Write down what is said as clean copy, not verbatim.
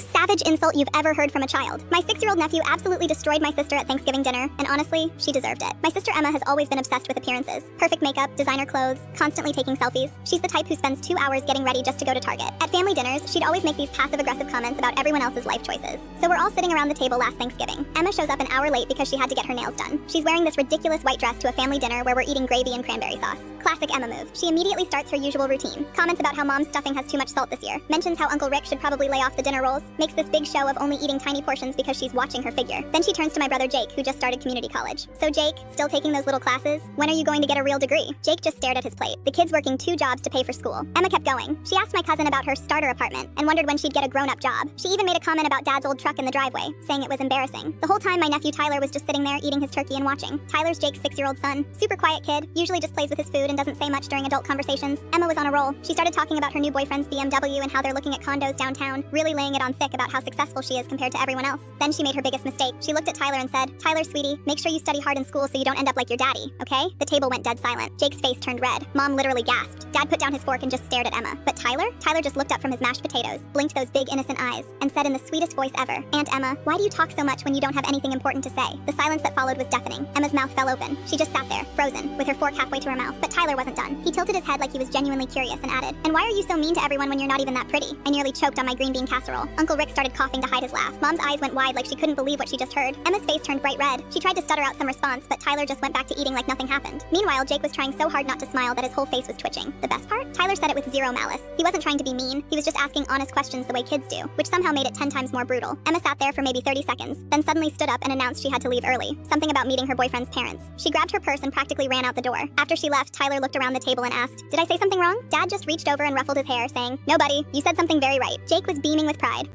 most savage insult you've ever heard from a child. My 6-year-old nephew absolutely destroyed my sister at Thanksgiving dinner, and honestly, she deserved it. My sister Emma has always been obsessed with appearances. Perfect makeup, designer clothes, constantly taking selfies. She's the type who spends 2 hours getting ready just to go to Target. At family dinners, she'd always make these passive-aggressive comments about everyone else's life choices. So we're all sitting around the table last Thanksgiving. Emma shows up an hour late because she had to get her nails done. She's wearing this ridiculous white dress to a family dinner where we're eating gravy and cranberry sauce. Classic Emma move. She immediately starts her usual routine. Comments about how mom's stuffing has too much salt this year. Mentions how Uncle Rick should probably lay off the dinner rolls. Makes this big show of only eating tiny portions because she's watching her figure. Then she turns to my brother Jake, who just started community college. So Jake, still taking those little classes? When are you going to get a real degree? Jake just stared at his plate. The kid's working 2 jobs to pay for school. Emma kept going. She asked my cousin about her starter apartment and wondered when she'd get a grown-up job. She even made a comment about Dad's old truck in the driveway, saying it was embarrassing. The whole time my nephew Tyler was just sitting there eating his turkey and watching. Tyler's Jake's 6-year-old son. Super quiet kid, usually just plays with his food and doesn't say much during adult conversations. Emma was on a roll. She started talking about her new boyfriend's BMW and how they're looking at condos downtown, really laying it on thick about how successful she is compared to everyone else. Then she made her biggest mistake. She looked at Tyler and said, "Tyler, sweetie, make sure you study hard in school so you don't end up like your daddy, okay?" The table went dead silent. Jake's face turned red. Mom literally gasped. Dad put down his fork and just stared at Emma. But Tyler just looked up from his mashed potatoes, blinked those big innocent eyes, and said in the sweetest voice ever, "Aunt Emma, why do you talk so much when you don't have anything important to say?" The silence that followed was deafening. Emma's mouth fell open. She just sat there, frozen, with her fork halfway to her mouth. But Tyler wasn't done. He tilted his head like he was genuinely curious and added, "And why are you so mean to everyone when you're not even that pretty?" I nearly choked on my green bean casserole. Uncle Rick started coughing to hide his laugh. Mom's eyes went wide like she couldn't believe what she just heard. Emma's face turned bright red. She tried to stutter out some response, but Tyler just went back to eating like nothing happened. Meanwhile, Jake was trying so hard not to smile that his whole face was twitching. The best part? Tyler said it with zero malice. He wasn't trying to be mean. He was just asking honest questions the way kids do, which somehow made it 10 times more brutal. Emma sat there for maybe 30 seconds, then suddenly stood up and announced she had to leave early. Something about meeting her boyfriend's parents. She grabbed her purse and practically ran out the door. After she left, Tyler looked around the table and asked, "Did I say something wrong?" Dad just reached over and ruffled his hair, saying, "No, buddy, you said something very right." Jake was beaming with pride.